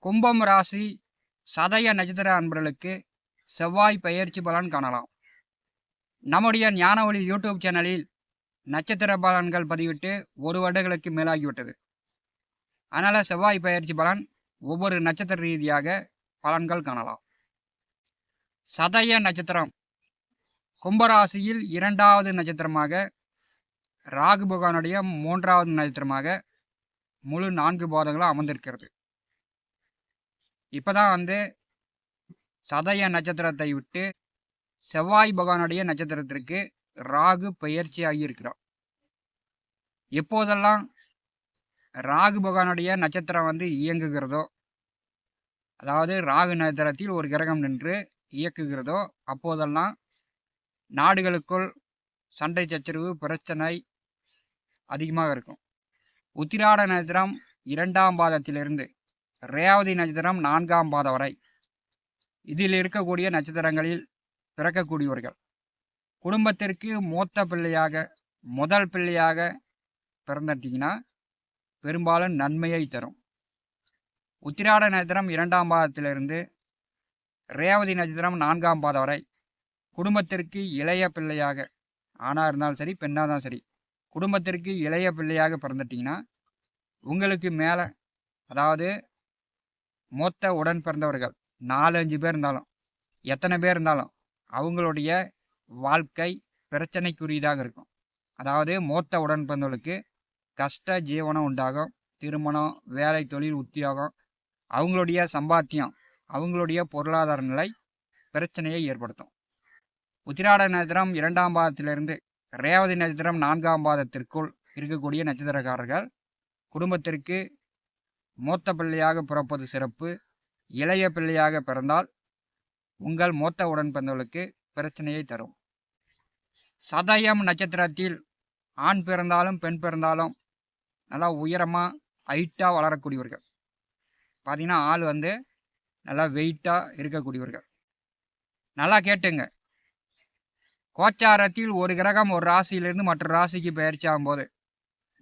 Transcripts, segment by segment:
கும்பம் ராசி சதய நட்சத்திர அன்பர்களுக்கு செவ்வாய் பெயர்ச்சி பலன் காணலாம். நம்முடைய ஞான ஒளி யூடியூப் சேனலில் நட்சத்திர பலன்கள் பதிவிட்டு 1 வருடங்களுக்கு மேலாகிவிட்டது. அதனால் செவ்வாய் பெயர்ச்சி பலன் ஒவ்வொரு நட்சத்திர ரீதியாக பலன்கள் காணலாம். சதய நட்சத்திரம் கும்பராசியில் 2வது நட்சத்திரமாக, ராகு பகவானுடைய 3வது நட்சத்திரமாக முழு 4 பாதங்களும் அமர்ந்திருக்கிறது. இப்போதான் சதய நட்சத்திரத்தை விட்டு செவ்வாய் பகவானுடைய நட்சத்திரத்திற்கு ராகு பெயர்ச்சி ஆகியிருக்கிறார். எப்போதெல்லாம் ராகு பகவானுடைய நட்சத்திரம் இயங்குகிறதோ, அதாவது ராகு நட்சத்திரத்தில் ஒரு கிரகம் நின்று இயக்குகிறதோ, அப்போதெல்லாம் நாடுகளுக்குள் சண்டை சச்சரவு பிரச்சனை அதிகமாக இருக்கும். உத்திராட நட்சத்திரம் 2ஆம் பாதத்திலிருந்து ரேவதி நட்சத்திரம் 4ஆம் பாதம் வரை இதில் இருக்கக்கூடிய நட்சத்திரங்களில் பிறக்கக்கூடியவர்கள் குடும்பத்திற்கு மூத்த பிள்ளையாக, முதல் பிள்ளையாக பிறந்துட்டீங்கன்னா பெரும்பாலும் நன்மையை தரும். உத்திராட நட்சத்திரம் 2ஆம் பாதத்திலிருந்து ரேவதி நட்சத்திரம் 4ஆம் பாதம் வரை குடும்பத்திற்கு இளைய பிள்ளையாக, ஆணாக இருந்தாலும் சரி பெண்ணாக இருந்தாலும் சரி, குடும்பத்திற்கு இளைய பிள்ளையாக பிறந்துட்டிங்கன்னா உங்களுக்கு மேலே, அதாவது மூத்த உடன் பிறந்தவர்கள் 4-5 பேர் இருந்தாலும், எத்தனை பேர் இருந்தாலும் அவங்களுடைய வாழ்க்கை பிரச்சனைக்குரியதாக இருக்கும். அதாவது மூத்த உடன் பிறந்தவர்களுக்கு கஷ்ட ஜீவனம் உண்டாகும். திருமணம், வேலை, தொழில், உத்தியோகம், அவங்களுடைய சம்பாத்தியம், அவங்களுடைய பொருளாதார நிலை பிரச்சனையை ஏற்படுத்தும். உத்திராட நட்சத்திரம் 2ஆம் பாதத்திலிருந்து ரேவதி நட்சத்திரம் 4ஆம் பாதத்திற்குள் இருக்கக்கூடிய நட்சத்திரக்காரர்கள் குடும்பத்திற்கு மூத்த பிள்ளையாக பிறப்பது சிறப்பு. இளைய பிள்ளையாக பிறந்தால் உங்கள் மூத்த உடன் பிறந்தவர்களுக்கு பிரச்சனையை தரும். சதயம் நட்சத்திரத்தில் ஆண் பிறந்தாலும் பெண் பிறந்தாலும் நல்லா உயரமாக ஹைட்டாக வளரக்கூடியவர்கள். பார்த்தீங்கன்னா ஆள் நல்லா வெயிட்டாக இருக்கக்கூடியவர்கள். நல்லா கேட்டுங்க, கோச்சாரத்தில் ஒரு கிரகம் ஒரு ராசியிலிருந்து மற்ற ராசிக்கு பெயர்ச்சி ஆகும்போது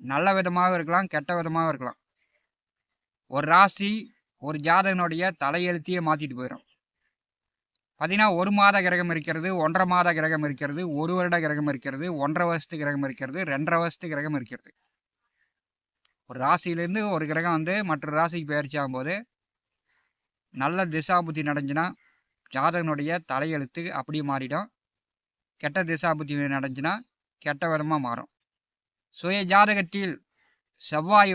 நல்ல விதமாக இருக்கலாம், கெட்ட விதமாக இருக்கலாம். ஒரு ராசி ஒரு ஜாதகனுடைய தலையெழுத்தையே மாற்றிட்டு போயிடும். பார்த்தீங்கன்னா 1 மாத கிரகம் இருக்கிறது, 1.5 மாத கிரகம் இருக்கிறது, 1 வருட கிரகம் இருக்கிறது, 1.5 வருஷத்து கிரகம் இருக்கிறது, 2.5 வருஷத்து கிரகம் இருக்கிறது. ஒரு ராசியிலேருந்து ஒரு கிரகம் மற்ற ராசிக்கு பெயர்ச்சி ஆகும்போது நல்ல திசாபுத்தி நடந்துச்சுன்னா ஜாதகனுடைய தலையெழுத்து அப்படியே மாறிடும். கெட்ட திசாபுத்தி நடந்துச்சுன்னா கெட்ட விதமாக மாறும். சுய ஜாதகத்தில் செவ்வாய்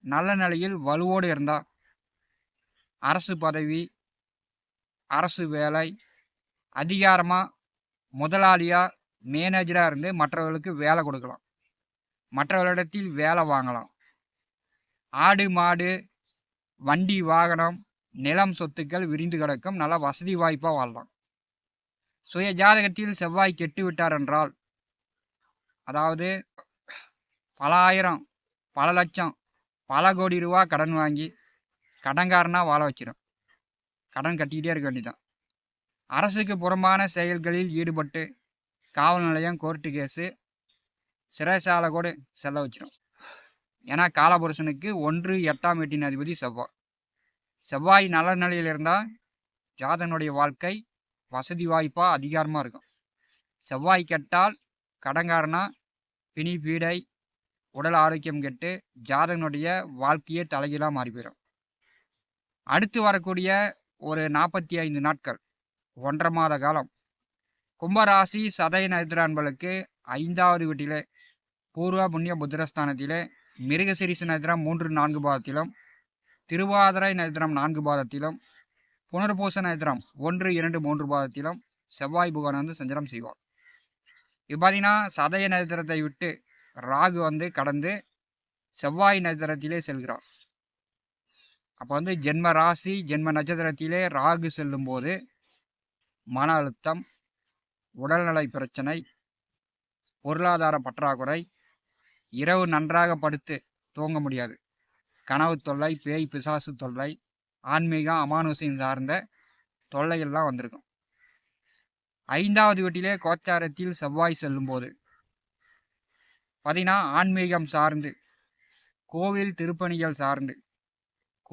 நல்ல நிலையில் வலுவோடு இருந்தால் அரசு பதவி, அரசு வேலை, அதிகாரமாக முதலாளியாக மேனேஜராக இருந்து மற்றவர்களுக்கு வேலை கொடுக்கலாம், மற்றவர்களிடத்தில் வேலை வாங்கலாம். ஆடு மாடு, வண்டி வாகனம், நிலம் சொத்துக்கள் விரிந்து கிடக்கும். நல்லா வசதி வாய்ப்பாக வாழலாம். சுய ஜாதகத்தில் செவ்வாய் கெட்டு விட்டார் என்றால், அதாவது பல ஆயிரம், பல லட்சம், பல கோடி ரூபா கடன் வாங்கி கடன்காரனாக வாழ வச்சிடும். கடன் கட்டிக்கிட்டே இருக்க வேண்டியதான். அரசுக்கு புறம்பான செயல்களில் ஈடுபட்டு காவல் நிலையம், கோர்ட்டு கேஸு, சிறைசாலை கூட செல்ல வச்சிடும். ஏன்னா காலபுருஷனுக்கு 1-8ஆம் வீட்டின் அதிபதி செவ்வாய். செவ்வாய் நல்ல நிலையில் இருந்தால் ஜாதகனுடைய வாழ்க்கை வசதி வாய்ப்பாக அதிகாரமாக இருக்கும். செவ்வாய் கெட்டால் கடன்காரனா, பிணி பீடை, உடல் ஆரோக்கியம் கெட்டு ஜாதகனுடைய வாழ்க்கையே தலைகீழாக மாறி போயிடும். அடுத்து வரக்கூடிய ஒரு 45 நாட்கள், 1.5 மாத காலம் கும்பராசி சதய நட்சத்திர அன்பர்களுக்கு 5வது வீட்டிலே பூர்வ புண்ணிய புத்திரஸ்தானத்திலே மிருகசீரிஷ நட்சத்திரம் 3-4 பாதத்திலும், திருவாதிரை நட்சத்திரம் 4 பாதத்திலும், புனர்பூச நட்சத்திரம் 1-2-3 பாதத்திலும் செவ்வாய் பகவான் சஞ்சாரம் செய்வார். இப்போ பார்த்தீங்கன்னா சதய நட்சத்திரத்தை விட்டு ராகு கடந்து செவ்வாய் நட்சத்திரத்திலே செல்கிறார். அப்போ ஜென்ம ராசி, ஜென்ம நட்சத்திரத்திலே ராகு செல்லும் போது மன அழுத்தம், உடல்நலை பிரச்சனை, பொருளாதார பற்றாக்குறை, இரவு நன்றாக படுத்து தூங்க முடியாது, கனவு தொல்லை, பேய் பிசாசு தொல்லை, ஆன்மீகம் அமானுஷம் சார்ந்த தொல்லைகள்லாம் வந்திருக்கும். 5வது வீட்டிலே கோச்சாரத்தில் செவ்வாய் செல்லும் போது பார்த்தீங்கன்னா ஆன்மீகம் சார்ந்து, கோவில் திருப்பணிகள் சார்ந்து,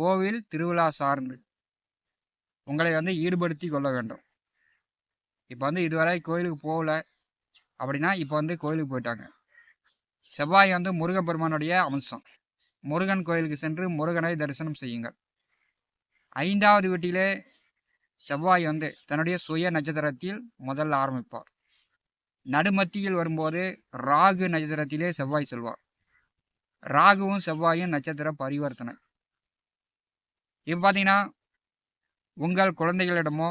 கோவில் திருவிழா சார்ந்து உங்களை வந்து ஈடுபடுத்தி கொள்ள வேண்டும். இப்போ வந்து இதுவரை கோயிலுக்கு போகல அப்படின்னா இப்போ வந்து கோயிலுக்கு போயிட்டாங்க. செவ்வாய் வந்து முருகப்பெருமானுடைய அம்சம். முருகன் கோயிலுக்கு சென்று முருகனை தரிசனம் செய்யுங்கள். 5வது வீட்டிலே செவ்வாய் வந்து தன்னுடைய சுய நட்சத்திரத்தில் முதல்ல ஆரம்பிப்பார். நடுமத்தியில் வரும்போது ராகு நட்சத்திரத்திலே செவ்வாய் செல்வார். ராகுவும் செவ்வாயும் நட்சத்திர பரிவர்த்தனை. இப்போ பார்த்தீங்கன்னா உங்கள் குழந்தைகளிடமோ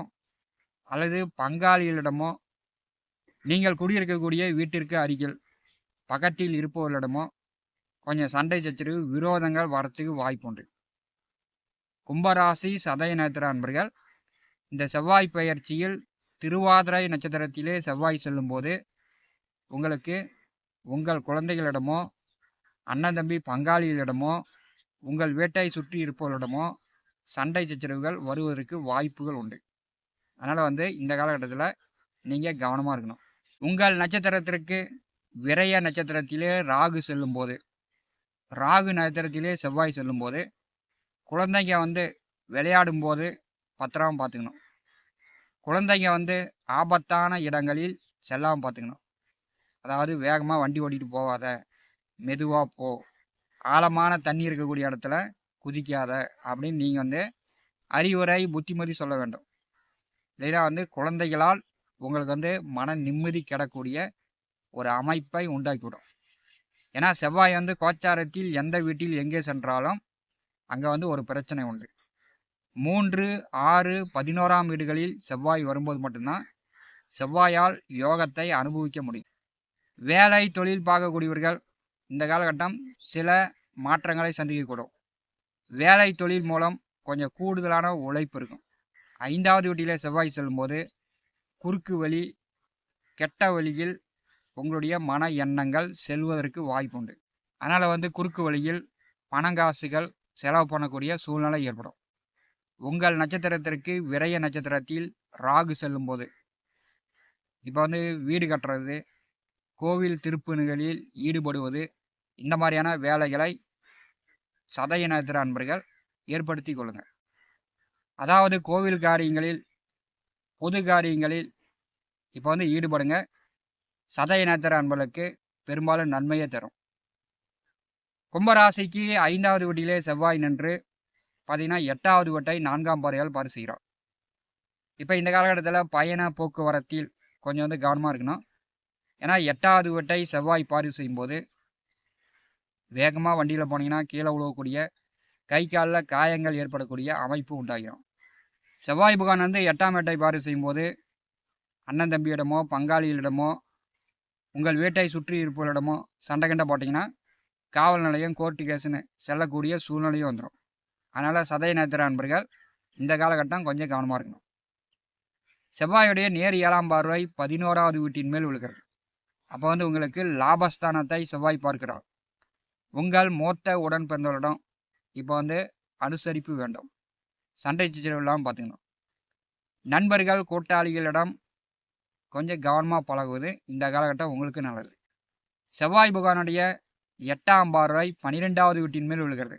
அல்லது பங்காளிகளிடமோ நீங்கள் குடியிருக்கக்கூடிய வீட்டிற்கு அருகில் பக்கத்தில் இருப்பவர்களிடமோ கொஞ்சம் சண்டை சச்சரவு விரோதங்கள் வரத்துக்கு வாய்ப்புண்டு. கும்பராசி சதய நட்சத்திர அன்பர்கள் இந்த செவ்வாய் பெயர்ச்சியில் திருவாதிரை நட்சத்திரத்திலே செவ்வாய் செல்லும்போது உங்களுக்கு உங்கள் குழந்தைகளிடமோ அண்ணன் தம்பி பங்காளிகளிடமோ உங்கள் வீட்டை சுற்றி இருப்பவர்களிடமோ சண்டை சச்சரவுகள் வருவதற்கு வாய்ப்புகள் உண்டு. அதனால் வந்து இந்த காலகட்டத்தில் நீங்கள் கவனமாக இருக்கணும். உங்கள் நட்சத்திரத்திற்கு விரய நட்சத்திரத்திலே ராகு செல்லும்போது ராகு நட்சத்திரத்திலே செவ்வாய் செல்லும்போது குழந்தைங்க வந்து விளையாடும்போது பத்திரமா பார்த்துக்கணும். குழந்தைங்க வந்து ஆபத்தான இடங்களில் செல்லாமல் பார்த்துக்கணும். அதாவது வேகமாக வண்டி ஓட்டிகிட்டு போகாத, மெதுவாக போ, ஆழமான தண்ணி இருக்கக்கூடிய இடத்துல குதிக்காத அப்படின்னு நீங்கள் வந்து அறிவுரை புத்திமதி சொல்ல வேண்டும். இல்லைனா வந்து குழந்தைகளால் உங்களுக்கு வந்து மன நிம்மதி கிடக்கூடிய ஒரு அமைப்பை உண்டாக்கிவிடும். ஏன்னா செவ்வாய் வந்து கோச்சாரத்தில் எந்த வீட்டில் எங்கே சென்றாலும் அங்கே வந்து ஒரு பிரச்சனை உண்டு. 3, 6, 11ஆம் வீடுகளில் செவ்வாய் வரும்போது மட்டும்தான் செவ்வாயால் யோகத்தை அனுபவிக்க முடியும். வேலை தொழில் பார்க்கக்கூடியவர்கள் இந்த காலகட்டம் சில மாற்றங்களை சந்திக்கக்கூடும். வேலை தொழில் மூலம் கொஞ்சம் கூடுதலான உழைப்பு இருக்கும். 5வது வீட்டிலே செவ்வாய் செல்லும்போது குறுக்கு வழி, கெட்ட வழியில் உங்களுடைய மன எண்ணங்கள் செல்வதற்கு வாய்ப்புண்டு. அதனால் வந்து குறுக்கு வழியில் பணங்காசுகள் செலவு பண்ணக்கூடிய சூழ்நிலை ஏற்படும். உங்கள் நட்சத்திரத்திற்கு விரய நட்சத்திரத்தில் ராகு செல்லும்போது இப்போ வந்து வீடு கட்டுறது, கோவில் திருப்பணிகளில் ஈடுபடுவது, இந்த மாதிரியான வேலைகளை சதய நட்சத்திர அன்பர்கள் ஏற்படுத்தி கொள்ளுங்கள். அதாவது கோவில் காரியங்களில், பொது காரியங்களில் இப்போ வந்து ஈடுபடுங்க. சதய நட்சத்திர அன்பர்களுக்கு பெரும்பாலும் நன்மையை தரும். கும்பராசிக்கு 5வது வீட்டிலே செவ்வாய் நின்று பார்த்தீங்கன்னா 8வது வீட்டை 4ஆம் பார்வையால் பார்வை செய்கிறார். இப்போ இந்த காலகட்டத்தில் பயண போக்குவரத்தில் கொஞ்சம் வந்து கவனமாக இருக்கணும். ஏன்னா 8வது வீட்டை செவ்வாய் பார்வை செய்யும்போது வேகமாக வண்டியில் போனீங்கன்னா கீழே விழுவக்கூடிய, கை காலில் காயங்கள் ஏற்படக்கூடிய அமைப்பு உண்டாகிடும். செவ்வாய் பகவான் வந்து 8ஆம் வீட்டை பார்வை செய்யும்போது அண்ணன் தம்பியிடமோ பங்காளிகளிடமோ உங்கள் வீட்டை சுற்றி இருப்பவர்களிடமோ சண்டை கண்டை போட்டிங்கன்னா காவல் நிலையம், கோர்ட்டு கேஸுன்னு செல்லக்கூடிய சூழ்நிலையும் வந்துடும். அதனால் சதய நட்சத்திர அன்பர்கள் இந்த காலகட்டம் கொஞ்சம் கவனமாக இருக்கணும். செவ்வாயுடைய நேர் 7ஆம் பார்வை 11வது வீட்டின் மேல் விழுகிறது. அப்போ வந்து உங்களுக்கு லாபஸ்தானத்தை செவ்வாய் பார்க்கிறார். உங்கள் மூத்த உடன் பிறந்தவரிடம் இப்போ வந்து அனுசரிப்பு வேண்டும். சண்டை சச்சரவு இல்லாமல் பார்த்துக்கணும். நண்பர்கள் கூட்டாளிகளிடம் கொஞ்சம் கவனமாக பழகுவது இந்த காலகட்டம் உங்களுக்கு நல்லது. செவ்வாய் பகவானுடைய 8ஆம் பார்வை 12வது வீட்டின் மேல் விழுகிறது.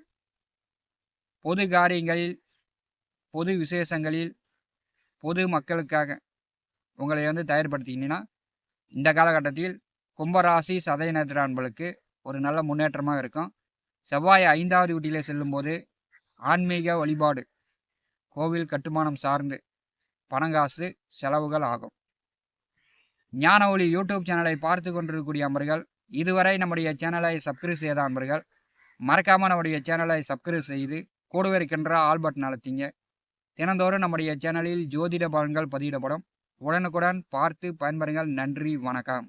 பொது காரியங்களில், பொது விசேஷங்களில், பொது மக்களுக்காக உங்களை வந்து தயார்படுத்திக்கிட்டீங்கன்னா இந்த காலகட்டத்தில் கும்பராசி சதய நட்சத்திர அன்பர்களுக்கு ஒரு நல்ல முன்னேற்றமாக இருக்கும். செவ்வாய் 5வது வீட்டிலே செல்லும்போது ஆன்மீக வழிபாடு, கோவில் கட்டுமானம் சார்ந்து பணங்காசு செலவுகள் ஆகும். ஞான ஒளி யூடியூப் சேனலை பார்த்து கொண்டிருக்கக்கூடிய அன்பர்கள், இதுவரை நம்முடைய சேனலை சப்ஸ்கிரைப் செய்த அன்பர்கள் மறக்காமல் நம்முடைய சேனலை சப்ஸ்கிரைப் செய்து கூடவே இருக்கின்ற ஆல் பட்டன் அழுத்திங்க. தினந்தோறும் நம்முடைய சேனலில் ஜோதிட பலன்கள் பதிவிடப்படும். உடனுக்குடன் பார்த்து பயன்பெறுங்கள். நன்றி, வணக்கம்.